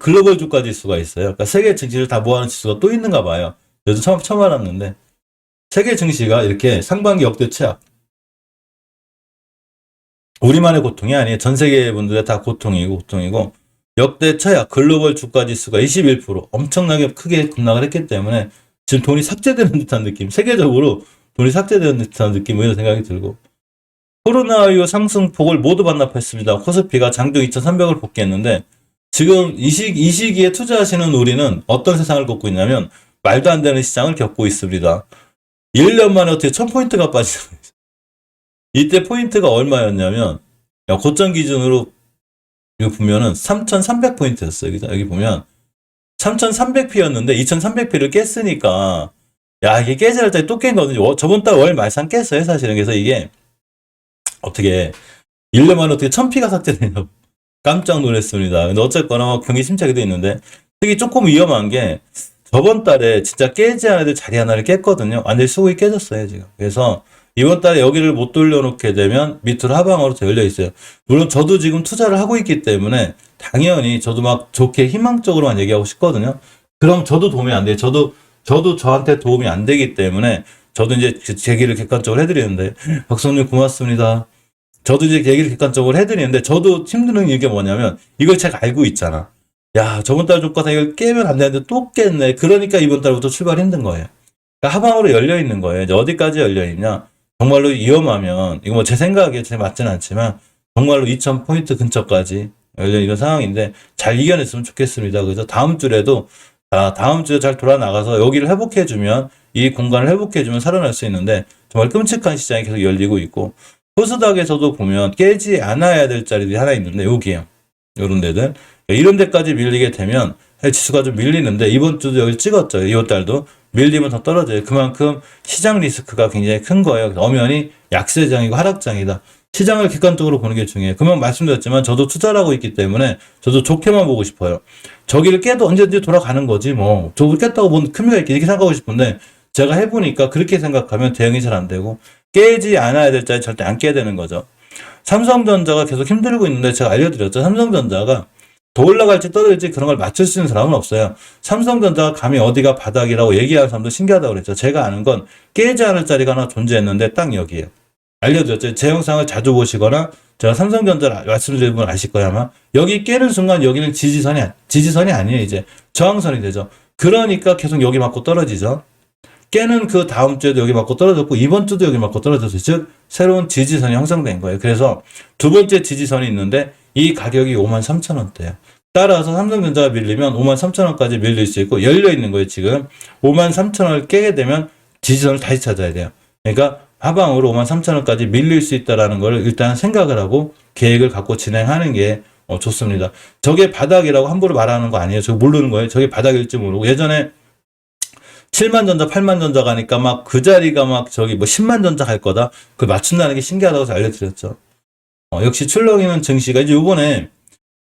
글로벌 주가 지수가 있어요. 그러니까 세계 증시를 다 모아놓은 지수가 또 있는가 봐요. 저도 처음 알았는데 세계 증시가 이렇게 상반기 역대 최악. 우리만의 고통이 아니에요. 전 세계 분들의 다 고통이고 역대 최악 글로벌 주가 지수가 21% 엄청나게 크게 급락을 했기 때문에 지금 돈이 삭제되는 듯한 느낌, 세계적으로 돈이 삭제되는 듯한 느낌, 이런 생각이 들고, 코로나 이후 상승폭을 모두 반납했습니다. 코스피가 장중 2,300을 복귀했는데 지금 이 시기에 투자하시는 우리는 어떤 세상을 겪고 있냐면 말도 안 되는 시장을 겪고 있습니다. 1년 만에 어떻게 1000포인트가 빠지죠. 이때 포인트가 얼마였냐면, 고점 기준으로 이거 보면은 3,300포인트였어요. 그죠? 여기 보면 3,300P였는데 2,300P를 깼으니까, 야, 이게 깨질 때 또 깬 거거든요. 저번 달 월 말상 깼어요, 사실은. 그래서 이게 어떻게 1년 만에 어떻게 1000P가 삭제되냐고 깜짝 놀랐습니다. 근데 어쨌거나 막 경기 침체기도 있는데, 특히 조금 위험한 게 저번 달에 진짜 깨지 않아야 될 자리 하나를 깼거든요. 완전히 수급이 깨졌어요, 지금. 그래서 이번 달에 여기를 못 돌려놓게 되면 밑으로 하방으로 더 열려 있어요. 물론 저도 지금 투자를 하고 있기 때문에 당연히 저도 막 좋게 희망적으로만 얘기하고 싶거든요. 그럼 저도 도움이 안 돼요. 저도 저한테 도움이 안 되기 때문에 저도 이제 제기를 객관적으로 해드리는데, 박성님 고맙습니다. 저도 이제 얘기를 객관적으로 해드리는데, 저도 힘든 이게 뭐냐면 이걸 제가 알고 있잖아. 야, 저번 달 주가상 이걸 깨면 안 되는데 또 깼네. 그러니까 이번 달부터 출발이 힘든 거예요. 그러니까 하방으로 열려 있는 거예요. 이제 어디까지 열려 있냐? 정말로 위험하면, 이거 뭐 제 생각에 제 맞진 않지만 정말로 2000포인트 근처까지 열려 있는 상황인데 잘 이겨냈으면 좋겠습니다. 그래서 다음 주에도 다음 주에 잘 돌아 나가서 여기를 회복해주면, 이 공간을 회복해주면 살아날 수 있는데 정말 끔찍한 시장이 계속 열리고 있고, 코스닥에서도 보면 깨지 않아야 될 자리들이 하나 있는데 여기에요. 이런 데들. 이런 데까지 밀리게 되면 지수가 좀 밀리는데, 이번 주도 여기 찍었죠. 이번 달도 밀리면 더 떨어져요. 그만큼 시장 리스크가 굉장히 큰 거예요. 엄연히 약세장이고 하락장이다. 시장을 객관적으로 보는 게 중요해요. 그만 말씀드렸지만 저도 투자를 하고 있기 때문에 저도 좋게만 보고 싶어요. 저기를 깨도 언제든지 돌아가는 거지 뭐. 저걸 깼다고 뭔 큰미가 있게 이렇게 생각하고 싶은데, 제가 해보니까 그렇게 생각하면 대응이 잘 안 되고 깨지 않아야 될 자리 절대 안 깨야 되는 거죠. 삼성전자가 계속 힘들고 있는데 제가 알려드렸죠. 삼성전자가 더 올라갈지 떨어질지 그런 걸 맞출 수 있는 사람은 없어요. 삼성전자가 감히 어디가 바닥이라고 얘기하는 사람도 신기하다고 그랬죠. 제가 아는 건 깨지 않을 자리가 하나 존재했는데 딱 여기에요. 알려드렸죠. 제 영상을 자주 보시거나 제가 삼성전자를 말씀드린 분 아실 거예요, 아마. 여기 깨는 순간 여기는 지지선이 아니에요. 이제 저항선이 되죠. 그러니까 계속 여기 맞고 떨어지죠. 깨는 그 다음 주에도 여기 맞고 떨어졌고 이번 주도 여기 맞고 떨어졌어요. 즉 새로운 지지선이 형성된 거예요. 그래서 두 번째 지지선이 있는데 이 가격이 53,000원대예요. 따라서 삼성전자가 밀리면 53,000원까지 밀릴 수 있고, 열려 있는 거예요. 지금 53,000원을 깨게 되면 지지선을 다시 찾아야 돼요. 그러니까 하방으로 53,000원까지 밀릴 수 있다는 걸 일단 생각을 하고 계획을 갖고 진행하는 게 좋습니다. 저게 바닥이라고 함부로 말하는 거 아니에요. 저 모르는 거예요. 저게 바닥일지 모르고, 예전에 7만 전자, 8만 전자 가니까 막 그 자리가 막 저기 뭐 10만 전자 갈 거다. 그 맞춘다는 게 신기하다고 알려드렸죠. 역시 출렁이는 증시가 이제 요번에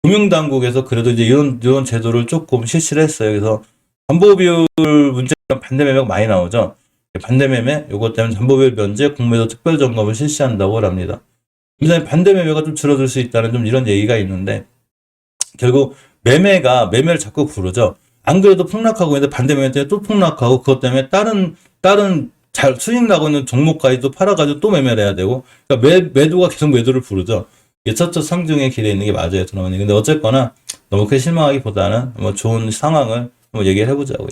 금융당국에서 그래도 이제 이런 제도를 조금 실시를 했어요. 그래서 담보비율 문제가 반대매매가 많이 나오죠. 반대매매, 요것 때문에 담보비율 면제, 공매도 특별점검을 실시한다고 합니다. 굉장히 반대매매가 좀 줄어들 수 있다는 좀 이런 얘기가 있는데, 결국 매매를 자꾸 부르죠. 안 그래도 폭락하고 있는데 반대매매 때문에 또 폭락하고, 그것 때문에 다른 잘 수익 나고 있는 종목까지 또 팔아가지고 또 매매를 해야 되고, 그러니까 매도가 계속 매도를 부르죠. 이게 첫째 상중의 길에 있는 게 맞아요, 드라마님. 근데 어쨌거나 너무 크게 실망하기보다는 뭐 좋은 상황을 한번 얘기를 해보자고요.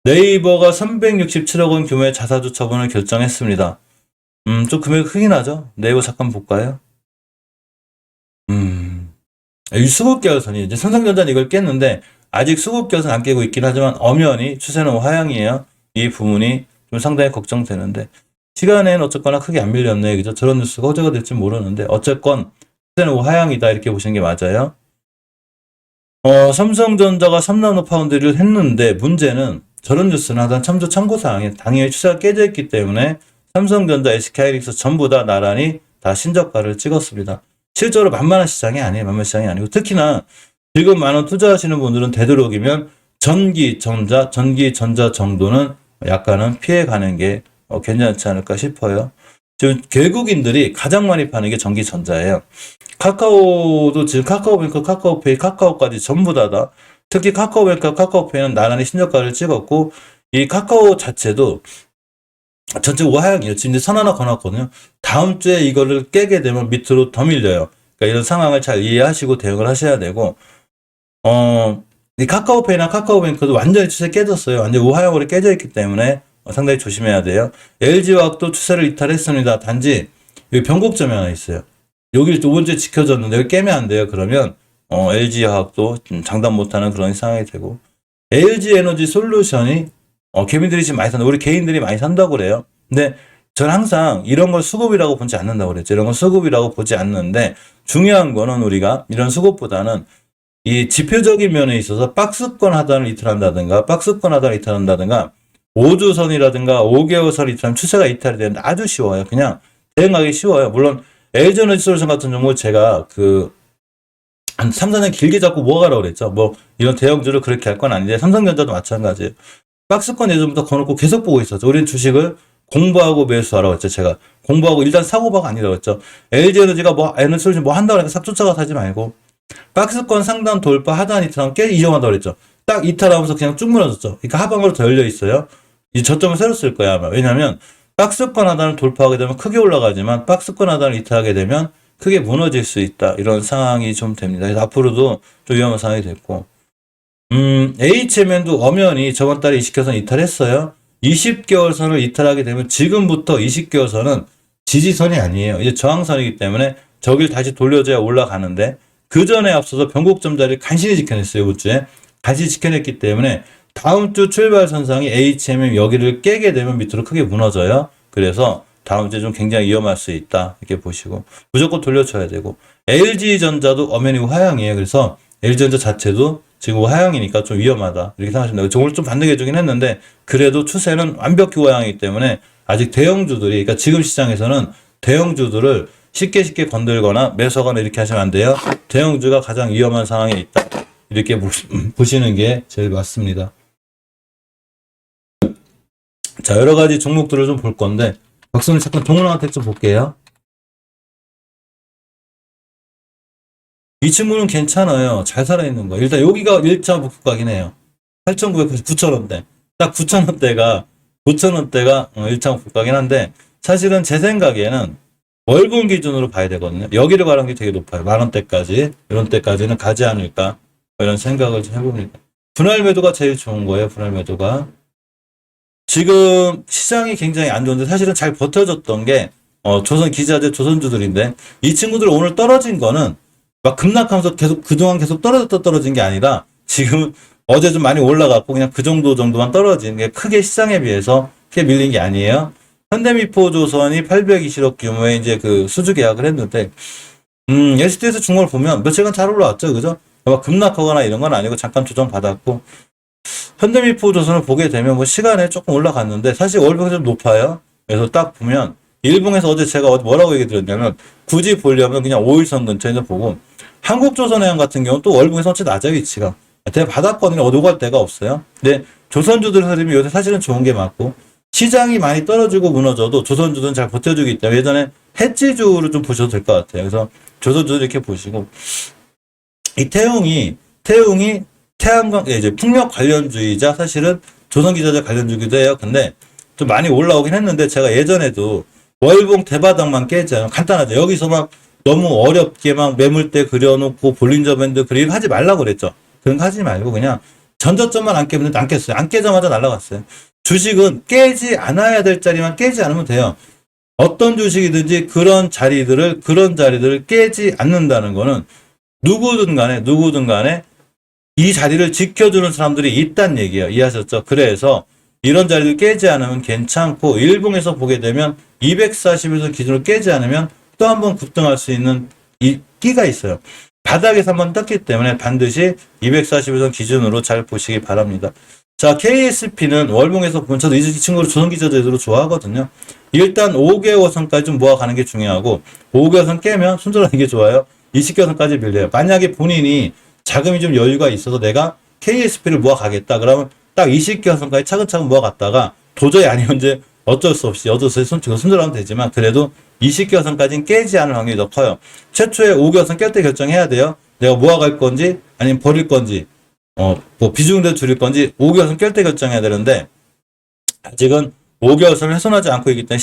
네이버가 367억 원 규모의 자사주 처분을 결정했습니다. 좀 금액이 크긴 하죠. 네이버 잠깐 볼까요? 이 수급결선이 이제 삼성전자는 이걸 깼는데 아직 수급결선 안 깨고 있긴 하지만 엄연히 추세는 하향이에요. 이 부분이 좀 상당히 걱정되는데, 시간에는 어쨌거나 크게 안 밀렸네. 그죠? 저런 뉴스가 호재가 될지 모르는데 어쨌건 추세는 하향이다, 이렇게 보시는 게 맞아요. 삼성전자가 3나노 파운드를 했는데 문제는 저런 뉴스는 하단 참고사항에 당연히 추세가 깨져 있기 때문에 삼성전자, SK하이닉스 전부 다 나란히 다 신저가를 찍었습니다. 실제로 만만한 시장이 아니고, 특히나 지금 많은 투자하시는 분들은 되도록이면 전기 전자 정도는 약간은 피해가는 게 괜찮지 않을까 싶어요. 지금 외국인들이 가장 많이 파는 게 전기 전자예요. 카카오도 지금 카카오뱅크, 카카오페이, 카카오까지 전부 다 특히 카카오뱅크와 카카오페이는 나란히 신저가를 찍었고, 이 카카오 자체도 전체 우하향이에요. 지금 이제 선 하나 거놨거든요. 다음 주에 이거를 깨게 되면 밑으로 더 밀려요. 그러니까 이런 상황을 잘 이해하시고 대응을 하셔야 되고, 이 카카오페이나 카카오뱅크도 완전히 추세 깨졌어요. 완전 우하향으로 깨져 있기 때문에 상당히 조심해야 돼요. LG화학도 추세를 이탈했습니다. 단지 여기 변곡점이 하나 있어요. 여기 두 번째 지켜졌는데 여기 깨면 안 돼요. 그러면 LG화학도 장담 못하는 그런 상황이 되고, LG에너지 솔루션이 개미들이 지금 많이 산다. 우리 개인들이 많이 산다고 그래요. 근데 저는 항상 이런 걸 수급이라고 보지 않는다고 그랬죠. 이런 건 수급이라고 보지 않는데, 중요한 거는 우리가 이런 수급보다는 이 지표적인 면에 있어서 박스권 하단을 이탈한다든가, 박스권 하단을 이탈한다든가, 5주선이라든가 5개월선 이탈하면 추세가 이탈이 되는데 아주 쉬워요. 그냥 대응하기 쉬워요. 물론 LG에너지 솔루션 같은 경우 제가 한 3, 4년 길게 잡고 뭐가라고 그랬죠. 뭐 이런 대형주를 그렇게 할 건 아닌데, 삼성전자도 마찬가지예요. 박스권 예전부터 거놓고 계속 보고 있었죠. 우리는 주식을 공부하고 매수하라고 했죠. 제가 공부하고 일단 사고봐가 아니라고 했죠. LG에너지가 뭐 에너지 솔루션 뭐 한다고 하니까 싹 쫓아가 사지 말고, 박스권 상단 돌파 하단 이탈하면 깨 이용한다고 그랬죠. 딱 이탈하면서 그냥 쭉 무너졌죠. 그러니까 하방으로 더 열려 있어요. 이 저점을 새로 쓸 거야 아마. 왜냐하면 박스권 하단을 돌파하게 되면 크게 올라가지만, 박스권 하단을 이탈하게 되면 크게 무너질 수 있다. 이런 상황이 좀 됩니다. 그래서 앞으로도 좀 위험한 상황이 됐고, HMN도 엄연히 저번 달에 20개월선 이탈했어요. 20개월 선을 이탈하게 되면 지금부터 20개월 선은 지지선이 아니에요. 이제 저항선이기 때문에 저길 다시 돌려줘야 올라가는데, 그 전에 앞서서 변곡점 자리를 간신히 지켜냈어요. 이번 주에 간신히 지켜냈기 때문에 다음 주 출발선상이 HMM 여기를 깨게 되면 밑으로 크게 무너져요. 그래서 다음 주에 좀 굉장히 위험할 수 있다. 이렇게 보시고 무조건 돌려쳐야 되고, LG전자도 엄연히 우하향이에요. 그래서 LG전자 자체도 지금 우하향이니까 좀 위험하다. 이렇게 생각하시면 돼요. 오늘 좀 반등해 주긴 했는데 그래도 추세는 완벽히 우하향이기 때문에 아직 대형주들이, 그러니까 지금 시장에서는 대형주들을 쉽게 건들거나 매수하거나 이렇게 하시면 안 돼요. 대형주가 가장 위험한 상황에 있다. 이렇게 보시는 게 제일 맞습니다. 자, 여러 가지 종목들을 좀 볼 건데, 박수님 잠깐 동원한테 좀 볼게요. 이 친구는 괜찮아요. 잘 살아있는 거. 일단 여기가 1차 목표가긴 해요. 8,900에서 9,000원대. 딱 9,000원대가 1차 목표가긴 한데, 사실은 제 생각에는 월분 기준으로 봐야 되거든요. 여기를 바라는 게 되게 높아요. 10,000원대까지. 이런 때까지는 가지 않을까. 이런 생각을 좀 해봅니다. 분할 매도가 제일 좋은 거예요. 분할 매도가. 지금 시장이 굉장히 안 좋은데 사실은 잘 버텨줬던 게 조선 기자재 조선주들인데, 이 친구들 오늘 떨어진 거는 막 급락하면서 계속 그동안 계속 떨어진 게 아니라 지금 어제 좀 많이 올라갔고 그냥 그 정도만 떨어진 게, 크게 시장에 비해서 크게 밀린 게 아니에요. 현대미포조선이 820억 규모의 이제 그 수주 계약을 했는데, ST에서 준 걸 보면 며칠간 잘 올라왔죠. 그죠? 막 급락하거나 이런 건 아니고 잠깐 조정 받았고, 현대미포조선을 보게 되면 뭐 시간에 조금 올라갔는데 사실 월봉이 좀 높아요. 그래서 딱 보면 일봉에서 어제 제가 뭐라고 얘기 드렸냐면, 굳이 보려면 그냥 5일선 근처에서 보고, 한국조선해양 같은 경우는 또 월봉에서 어째 낮아요. 위치가 대바닥권이나 어디 갈 데가 없어요. 근데 조선주들 흐름이 요새 사실은 좋은 게 맞고, 시장이 많이 떨어지고 무너져도 조선주들은 잘 버텨주기 때문에 예전에 해지주를 좀 보셔도 될 것 같아요. 그래서 조선주들 이렇게 보시고, 이 태웅이 태양광, 이제 풍력 관련주의자, 사실은 조선기자재 관련주기도 해요. 근데 좀 많이 올라오긴 했는데, 제가 예전에도 월봉 대바닥만 깨잖아요. 간단하죠. 여기서 막 너무 어렵게 막 매물대 그려놓고 볼린저 밴드 그리고 하지 말라고 그랬죠. 그런 거 하지 말고 그냥 전저점만 안 깨면 안 깼어요. 안 깨자마자 날아갔어요. 주식은 깨지 않아야 될 자리만 깨지 않으면 돼요. 어떤 주식이든지 그런 자리들을 깨지 않는다는 거는 누구든 간에 이 자리를 지켜주는 사람들이 있다는 얘기예요. 이해하셨죠? 그래서 이런 자리를 깨지 않으면 괜찮고, 일봉에서 보게 되면 240에서 기준으로 깨지 않으면 또 한 번 급등할 수 있는 이 끼가 있어요. 바닥에서 한번 떴기 때문에 반드시 240에서 기준으로 잘 보시기 바랍니다. 자, KSP는 월봉에서 보면 저도 이 친구를 조선기자재로 좋아하거든요. 일단 5개월선까지 좀 모아가는 게 중요하고, 5개월선 깨면 순조로운 게 좋아요. 20개월선까지 밀려요. 만약에 본인이 자금이 좀 여유가 있어서 내가 KSP를 모아가겠다. 그러면 딱 20개월선까지 차근차근 모아갔다가 도저히 아니면 이제 어쩔 수 없이 손절하면 되지만, 그래도 20개월선까지는 깨지 않을 확률이 더 커요. 최초에 5개월선 깰 때 결정해야 돼요. 내가 모아갈 건지 아니면 버릴 건지. 뭐 비중을 줄일 건지 5개월선 깰 때 결정해야 되는데 아직은 5개월선을 훼손하지 않고 있기 때문에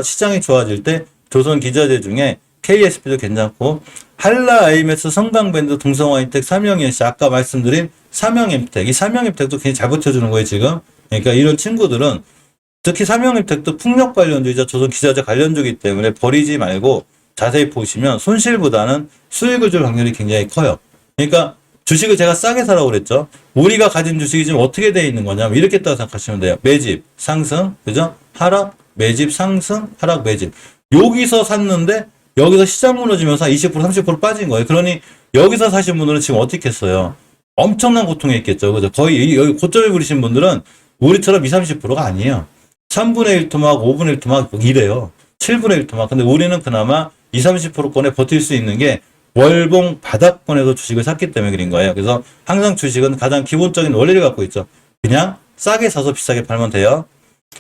시장이 좋아질 때 조선 기자재 중에 KSP도 괜찮고 한라 IMS 성강밴드 동성화인텍 삼영NC 아까 말씀드린 삼영엠텍 이 삼영엠텍도 굉장히 잘 버텨주는 거예요 지금. 그러니까 이런 친구들은 특히 삼영엠텍도 풍력 관련주이자 조선 기자재 관련주이기 때문에 버리지 말고 자세히 보시면 손실보다는 수익을 줄 확률이 굉장히 커요. 그러니까 주식을 제가 싸게 사라고 그랬죠. 우리가 가진 주식이 지금 어떻게 되어 있는 거냐면 이렇게 따라 생각하시면 돼요. 매집, 상승, 그죠? 하락, 매집, 상승, 하락, 매집. 여기서 샀는데 여기서 시장 무너지면서 20% 30% 빠진 거예요. 그러니 여기서 사신 분들은 지금 어떻게 했어요? 엄청난 고통에 있겠죠. 그죠? 거의 여기 고점에 부리신 분들은 우리처럼 20, 30%가 아니에요. 3분의 1 토막, 5분의 1 토막 이래요. 7분의 1 토막. 근데 우리는 그나마 20, 30%권에 버틸 수 있는 게 월봉 바닥권에서 주식을 샀기 때문에 그린 거예요. 그래서 항상 주식은 가장 기본적인 원리를 갖고 있죠. 그냥 싸게 사서 비싸게 팔면 돼요.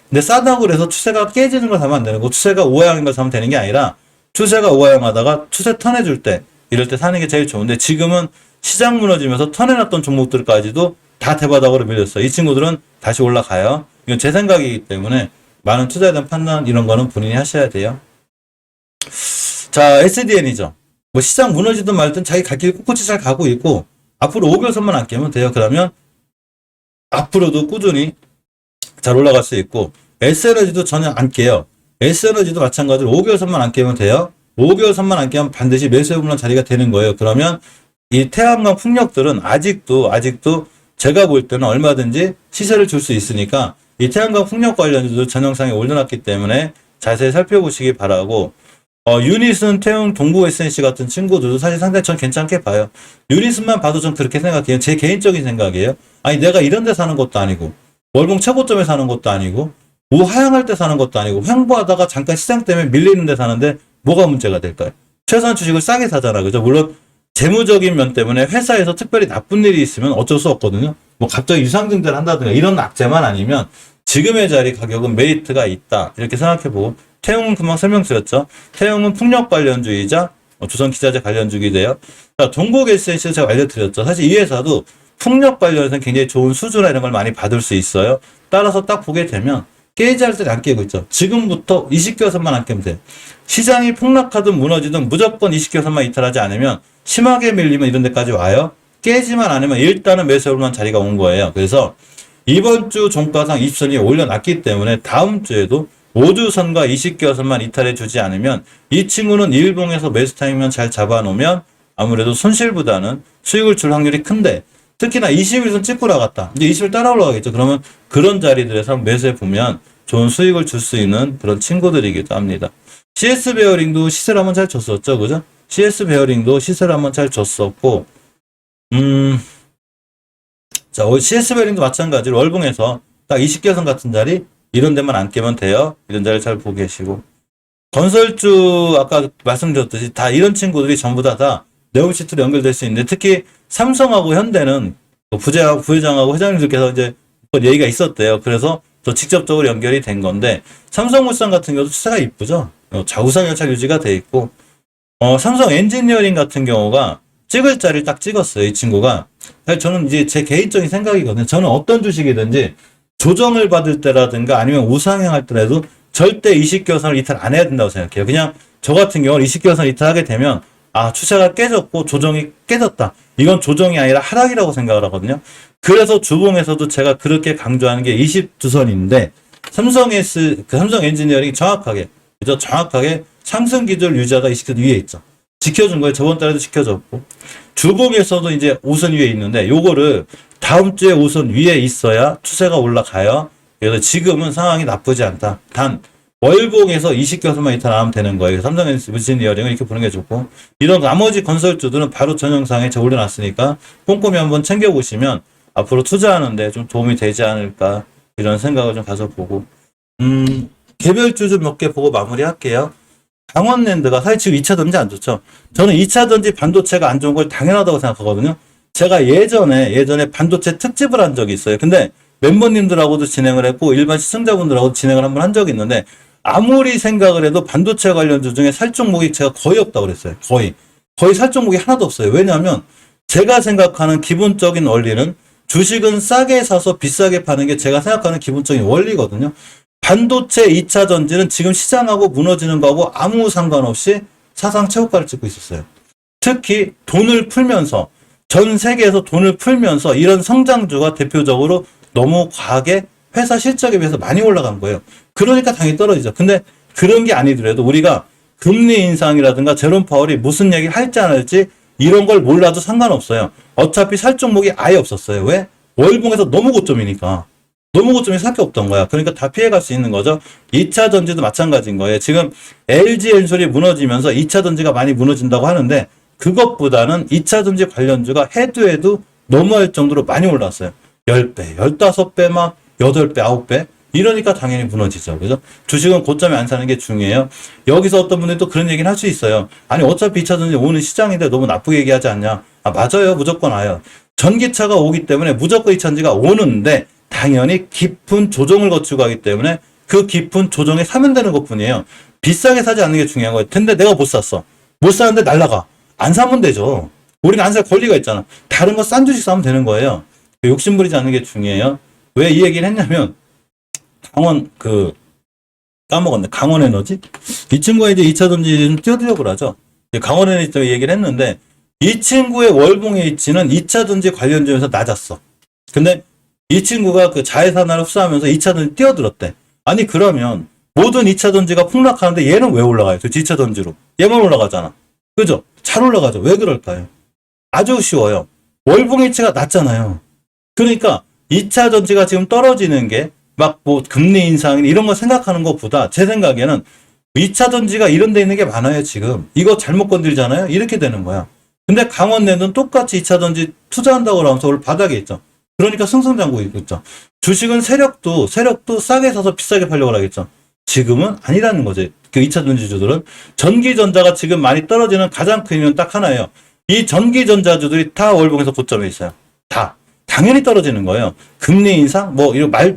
근데 싸다고 해서 추세가 깨지는 걸 사면 안 되는 거, 추세가 우하향인 걸 사면 되는 게 아니라 추세가 우하향하다가 추세 턴해줄 때 이럴 때 사는 게 제일 좋은데 지금은 시장 무너지면서 턴해놨던 종목들까지도 다 대바닥으로 밀렸어요. 이 친구들은 다시 올라가요. 이건 제 생각이기 때문에 많은 투자에 대한 판단 이런 거는 본인이 하셔야 돼요. 자, SDN이죠. 뭐 시장 무너지든 말든 자기 갈 길 꿋꿋이 잘 가고 있고 앞으로 5개월선만 안 깨면 돼요. 그러면 앞으로도 꾸준히 잘 올라갈 수 있고 S에너지도 전혀 안 깨요. S에너지도 마찬가지로 5개월선만 안 깨면 돼요. 5개월선만 안 깨면 반드시 매수해 보는 자리가 되는 거예요. 그러면 이 태양광 풍력들은 아직도 제가 볼 때는 얼마든지 시세를 줄 수 있으니까 이 태양광 풍력 관련주도 전 영상에 올려놨기 때문에 자세히 살펴보시기 바라고 유닛은 태웅 동부 SNC 같은 친구들도 사실 상당히 전 괜찮게 봐요. 유닛만 봐도 전 그렇게 생각해요. 제 개인적인 생각이에요. 아니 내가 이런 데 사는 것도 아니고 월봉 최고점에 사는 것도 아니고 우하향할 때 사는 것도 아니고 횡보하다가 잠깐 시장 때문에 밀리는 데 사는데 뭐가 문제가 될까요? 최소한 주식을 싸게 사잖아. 그죠? 물론 재무적인 면 때문에 회사에서 특별히 나쁜 일이 있으면 어쩔 수 없거든요. 뭐 갑자기 유상증자를 한다든가 이런 악재만 아니면 지금의 자리 가격은 메리트가 있다. 이렇게 생각해보고 태웅은 금방 설명드렸죠. 태웅은 풍력 관련주이자 조선 기자재 관련주기 돼요. 자, 동국 SNC도 제가 알려드렸죠. 사실 이 회사도 풍력 관련해서는 굉장히 좋은 수주나 이런 걸 많이 받을 수 있어요. 따라서 딱 보게 되면 깨지 할 때는 안 깨고 있죠. 지금부터 20개선만 안 깨면 돼요. 시장이 폭락하든 무너지든 무조건 20개선만 이탈하지 않으면 심하게 밀리면 이런 데까지 와요. 깨지만 않으면 일단은 매수해볼만 자리가 온 거예요. 그래서 이번 주 종가상 20선이 올려놨기 때문에 다음 주에도 5주선과 20개선만 이탈해 주지 않으면 이 친구는 일봉에서 매수 타임만 잘 잡아놓으면 아무래도 손실보다는 수익을 줄 확률이 큰데 특히나 21선 찍고 나갔다. 이제 20을 따라 올라가겠죠. 그러면 그런 자리들에서 매수해 보면 좋은 수익을 줄 수 있는 그런 친구들이기도 합니다. CS 베어링도 시세를 한번 잘 줬었죠. 그죠? CS 베어링도 시세를 한번 잘 줬었고, 자, CS 베어링도 마찬가지로 월봉에서 딱 20개선 같은 자리, 이런 데만 안 깨면 돼요. 이런 자리를 잘 보고 계시고. 건설주, 아까 말씀드렸듯이 다 이런 친구들이 전부 다 네옴시트로 연결될 수 있는데 특히 삼성하고 현대는 부회장하고 회장님들께서 이제 얘기가 있었대요. 그래서 더 직접적으로 연결이 된 건데 삼성물산 같은 경우도 추세가 이쁘죠. 좌우상 열차 유지가 돼 있고 삼성 엔지니어링 같은 경우가 찍을 자리를 딱 찍었어요. 이 친구가. 사실 저는 이제 제 개인적인 생각이거든요. 저는 어떤 주식이든지 조정을 받을 때라든가 아니면 우상향할 때라도 절대 20개선을 이탈 안 해야 된다고 생각해요. 그냥 저 같은 경우는 20개선 이탈하게 되면 추세가 깨졌고 조정이 깨졌다. 이건 조정이 아니라 하락이라고 생각을 하거든요. 그래서 주봉에서도 제가 그렇게 강조하는 게 22선인데 삼성 엔지니어링이 정확하게 상승 기조를 유지하다 20선 위에 있죠. 지켜준 거예요. 저번 달에도 지켜줬고. 주봉에서도 이제 5선 위에 있는데 요거를 다음 주에 5선 위에 있어야 추세가 올라가요. 그래서 지금은 상황이 나쁘지 않다. 단 월봉에서 20개선만 이탈 안 하면 되는 거예요. 삼성 엔지니어링은 이렇게 보는 게 좋고 이런 나머지 건설주들은 바로 전 영상에 제가 올려놨으니까 꼼꼼히 한번 챙겨보시면 앞으로 투자하는데 좀 도움이 되지 않을까 이런 생각을 좀 가져보고 개별주 좀 몇 개 보고 마무리할게요. 강원랜드가 사실 지금 2차 전지 안 좋죠. 저는 2차 전지 반도체가 안 좋은 걸 당연하다고 생각하거든요. 제가 예전에 반도체 특집을 한 적이 있어요. 근데 멤버님들하고도 진행을 했고 일반 시청자분들하고도 진행을 한번 한 적이 있는데 아무리 생각을 해도 반도체 관련주 중에 살 종목이 제가 거의 없다고 그랬어요. 거의 살 종목이 하나도 없어요. 왜냐하면 제가 생각하는 기본적인 원리는 주식은 싸게 사서 비싸게 파는 게 제가 생각하는 기본적인 원리거든요. 반도체 2차 전지는 지금 시장하고 무너지는 거하고 아무 상관없이 사상 최고가를 찍고 있었어요. 특히 돈을 풀면서 전 세계에서 돈을 풀면서 이런 성장주가 대표적으로 너무 과하게 회사 실적에 비해서 많이 올라간 거예요. 그러니까 당연히 떨어지죠. 근데 그런 게 아니더라도 우리가 금리 인상이라든가 제롬 파월이 무슨 얘기를 할지 안 할지 이런 걸 몰라도 상관없어요. 어차피 살 종목이 아예 없었어요. 왜? 월봉에서 너무 고점이니까. 너무 고점이 살 게 없던 거야. 그러니까 다 피해갈 수 있는 거죠. 2차 전지도 마찬가지인 거예요. 지금 LG 엔솔이 무너지면서 2차 전지가 많이 무너진다고 하는데 그것보다는 2차 전지 관련주가 해도 너무할 정도로 많이 올랐어요. 10배, 15배 막 8배, 9배. 이러니까 당연히 무너지죠. 그죠? 주식은 고점에 안 사는 게 중요해요. 여기서 어떤 분들이 또 그런 얘기를 할 수 있어요. 아니, 어차피 2차 전지 오는 시장인데 너무 나쁘게 얘기하지 않냐. 아, 맞아요. 무조건 와요. 전기차가 오기 때문에 무조건 2차 전지가 오는데 당연히 깊은 조정을 거치고 가기 때문에 그 깊은 조정에 사면 되는 것 뿐이에요. 비싸게 사지 않는 게 중요한 거예요. 근데 내가 못 샀어. 못 사는데 날라가. 안 사면 되죠. 우리는 안 살 권리가 있잖아. 다른 거 싼 주식 사면 되는 거예요. 욕심부리지 않는 게 중요해요. 왜 이 얘기를 했냐면 까먹었네. 강원에너지? 이 친구가 이제 2차 전지 좀 띄워드려고 하죠. 강원에너지 때문에 얘기를 했는데, 이 친구의 월봉 H는 2차 전지 관련주에서 낮았어. 근데 이 친구가 그 자회사를 흡수하면서 2차 전지 띄워들었대. 아니, 그러면 모든 2차 전지가 폭락하는데 얘는 왜 올라가요? 그 2차 전지로. 얘만 올라가잖아. 그죠? 잘 올라가죠. 왜 그럴까요? 아주 쉬워요. 월봉 H가 낮잖아요. 그러니까 2차 전지가 지금 떨어지는 게 막 뭐 금리 인상 이런 거 생각하는 것보다 제 생각에는 2차 전지가 이런 데 있는 게 많아요, 지금. 이거 잘못 건들잖아요? 이렇게 되는 거야. 근데 강원내는 똑같이 2차 전지 투자한다고 하면서 오늘 바닥에 있죠. 그러니까 승승장구 있죠. 주식은 세력도 싸게 사서 비싸게 팔려고 하겠죠. 지금은 아니라는 거죠. 그 2차 전지주들은. 전기전자가 지금 많이 떨어지는 가장 큰 이유는 딱 하나예요. 이 전기전자주들이 다 월봉에서 고점에 있어요. 다. 당연히 떨어지는 거예요. 금리 인상?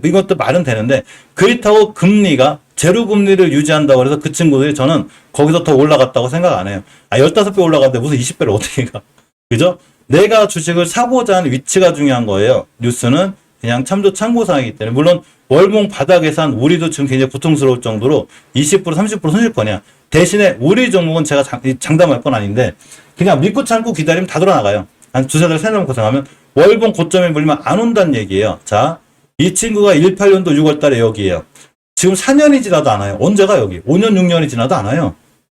이것도 말은 되는데, 그렇다고 금리가 제로 금리를 유지한다고 해서 그 친구들이 저는 거기서 더 올라갔다고 생각 안 해요. 15배 올라갔는데 무슨 20배를 어떻게 가. 그죠? 내가 주식을 사고자 하는 위치가 중요한 거예요. 뉴스는 그냥 참고사항이기 때문에. 물론 월봉 바닥에 산 우리도 지금 굉장히 고통스러울 정도로 20% 30% 손실권이야. 대신에 우리 종목은 제가 장담할 건 아닌데 그냥 믿고 참고 기다리면 다 돌아나가요. 한 두세 달, 세달 고생하면 월봉 고점에 물리면 안 온다는 얘기예요. 자, 이 친구가 18년도 6월 달에 여기에요. 지금 4년이 지나도 않아요. 언제가 여기? 5년, 6년이 지나도 않아요.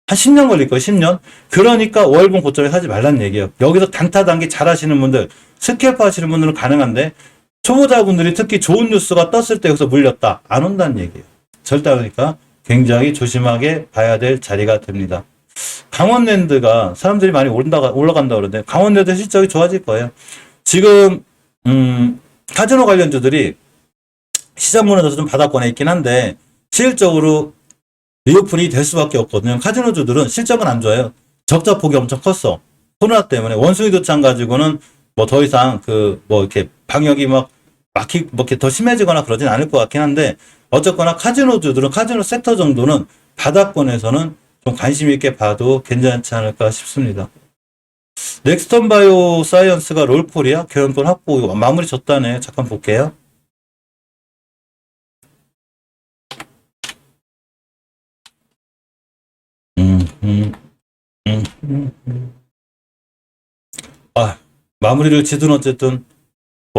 한 10년 걸릴 거예요, 10년. 그러니까 월봉 고점에 사지 말라는 얘기예요. 여기서 단타 단기 잘 하시는 분들, 스캘프 하시는 분들은 가능한데 초보자분들이 특히 좋은 뉴스가 떴을 때 여기서 물렸다. 안 온다는 얘기예요. 절대 그러니까 굉장히 조심하게 봐야 될 자리가 됩니다. 강원랜드가 사람들이 많이 올라간다 그러는데 강원랜드 실적이 좋아질 거예요. 지금 카지노 관련주들이 시장 무너져서 좀 바닥권에 있긴 한데 실질적으로 리오픈이 될 수밖에 없거든요. 카지노주들은 실적은 안 좋아요. 적자 폭이 엄청 컸어. 코로나 때문에 원숭이 도창 가지고는 뭐 더 이상 이렇게 방역이 이렇게 더 심해지거나 그러진 않을 것 같긴 한데 어쨌거나 카지노주들은 카지노 섹터 정도는 바닥권에서는 좀 관심 있게 봐도 괜찮지 않을까 싶습니다. 넥스턴 바이오 사이언스가 롤코리아 교환권 확보 마무리 졌다네. 잠깐 볼게요. 마무리를 지든 어쨌든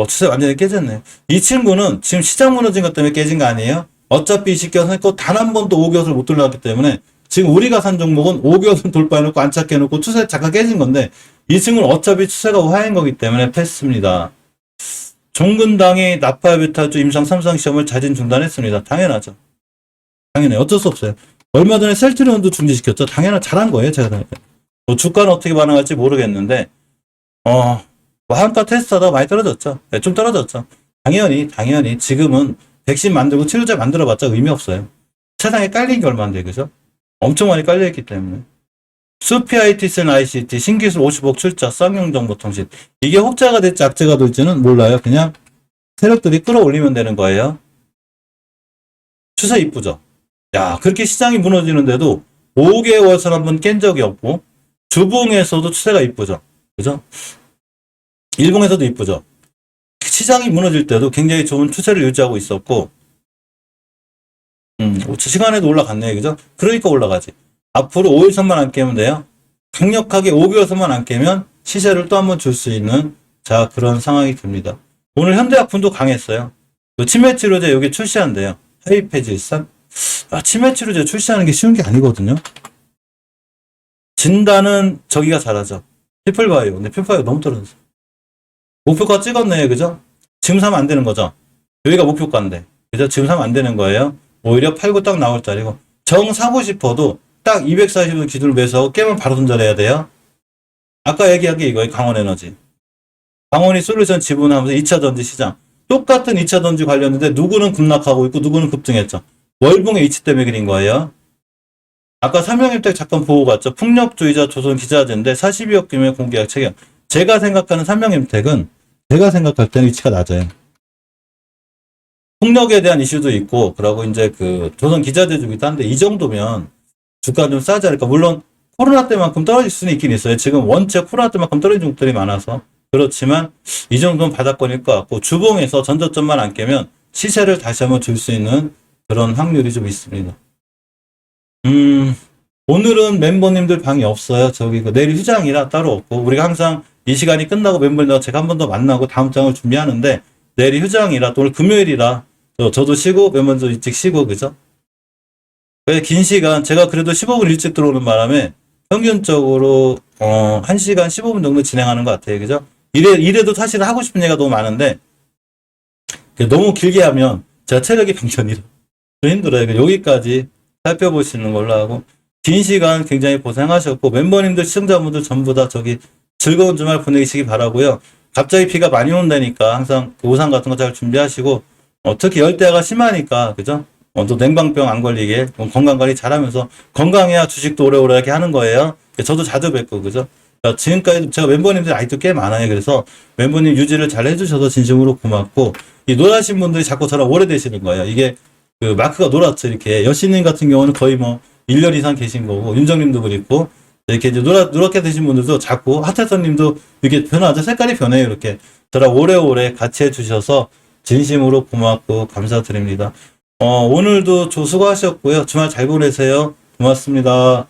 추세 완전히 깨졌네. 이 친구는 지금 시장 무너진 것 때문에 깨진 거 아니에요? 어차피 20개월 했고 단 한 번도 5개월을 못 돌려왔기 때문에 지금 우리가 산 종목은 5개월은 돌파해놓고 안착해놓고 추세 잠깐 깨진 건데 이 친구는 어차피 추세가 화인 거기 때문에 패스입니다. 종근당이 나파베타주 임상 3상 시험을 자진 중단했습니다. 당연하죠. 당연해요. 어쩔 수 없어요. 얼마 전에 셀트리온도 중지시켰죠. 잘한 거예요. 제가 주가는 어떻게 반응할지 모르겠는데 한가 테스트하다가 많이 떨어졌죠. 네, 좀 떨어졌죠. 당연히 지금은 백신 만들고 치료제 만들어봤자 의미 없어요. 세상에 깔린 게 얼마인데, 그죠? 엄청 많이 깔려있기 때문에. 수피 IT센 ICT 신기술 50억 출자 쌍용정보통신 이게 혹자가 될지 악재가 될지는 몰라요. 그냥 세력들이 끌어올리면 되는 거예요. 추세 이쁘죠? 야, 그렇게 시장이 무너지는데도 5개월 선 한번 깬 적이 없고 주봉에서도 추세가 이쁘죠. 그죠? 일봉에서도 이쁘죠. 시장이 무너질 때도 굉장히 좋은 추세를 유지하고 있었고, 시간에도 올라갔네요. 그죠? 그러니까 올라가지. 앞으로 5일선만 안 깨면 돼요. 강력하게 5개월선만 안 깨면 시세를 또 한번 줄 수 있는, 자, 그런 상황이 됩니다. 오늘 현대약품도 강했어요. 그 치매치료제 여기 출시한대요. 하이페질산. 치매치료제 출시하는 게 쉬운 게 아니거든요. 진단은 저기가 잘하죠. 피플바이오. 근데 피플바이오 너무 떨어졌어. 목표가 찍었네. 그죠? 지금 사면 안 되는 거죠. 여기가 목표가인데. 그죠? 지금 사면 안 되는 거예요. 오히려 팔고 딱 나올 자리고. 정 사고 싶어도 딱 240원 기준으로 매수하고 깨면 바로 손절해야 돼요. 아까 얘기한 게 이거예요. 강원에너지. 강원이 솔루션 지분하면서 2차전지 시장. 똑같은 2차전지 관련인데 누구는 급락하고 있고 누구는 급등했죠. 월봉의 이치 때문에 그린 거예요. 아까 삼명일텍 잠깐 보고 갔죠. 풍력주의자 조선 기자재인데 42억 규모의 공개약 체결. 제가 생각하는 삼명일텍은 제가 생각할 때는 위치가 낮아요. 풍력에 대한 이슈도 있고, 그러고 이제 그 조선 기자재 주기도 한데 이 정도면 주가 좀 싸지 않을까. 물론 코로나 때만큼 떨어질 수는 있긴 있어요. 지금 원체 코로나 때만큼 떨어진 종들이 많아서. 그렇지만 이 정도는 바닥권일 것 같고, 주봉에서 전저점만 안 깨면 시세를 다시 한번 줄 수 있는 그런 확률이 좀 있습니다. 오늘은 멤버님들 방이 없어요. 저기 내일 휴장이라 따로 없고, 우리가 항상 이 시간이 끝나고 멤버님들 제가 한 번 더 만나고 다음 장을 준비하는데, 내일이 휴장이라 또 오늘 금요일이라 저도 쉬고 멤버들도 일찍 쉬고, 그죠? 긴 시간, 제가 그래도 15분 일찍 들어오는 바람에 평균적으로 1시간 15분 정도 진행하는 것 같아요. 그죠? 이래도 사실 하고 싶은 얘기가 너무 많은데 너무 길게 하면 제가 체력이 방전이라 힘들어요. 여기까지 살펴보시는 걸로 하고, 긴 시간 굉장히 고생하셨고, 멤버님들, 시청자분들 전부 다 저기 즐거운 주말 보내시기 바라고요. 갑자기 비가 많이 온다니까 항상 그 우산 같은 거 잘 준비하시고, 특히 열대야가 심하니까, 그죠? 또 냉방병 안 걸리게 건강관리 잘하면서, 건강해야 주식도 오래오래 이렇게 하는 거예요. 저도 자주 뵙고, 그죠? 지금까지 제가 멤버님들 아직도 꽤 많아요. 그래서 멤버님 유지를 잘 해주셔서 진심으로 고맙고, 이 노라신 분들이 자꾸 저랑 오래되시는 거예요. 이게 그 마크가 노랗죠. 이렇게 여신님 같은 경우는 거의 뭐 1년 이상 계신 거고, 윤정님도 그렇고, 이렇게 이제 노랗게 되신 분들도 자꾸, 하태선님도 이렇게 변하죠. 색깔이 변해요. 이렇게 저랑 오래오래 같이 해주셔서 진심으로 고맙고 감사드립니다. 오늘도 수고하셨고요. 주말 잘 보내세요. 고맙습니다.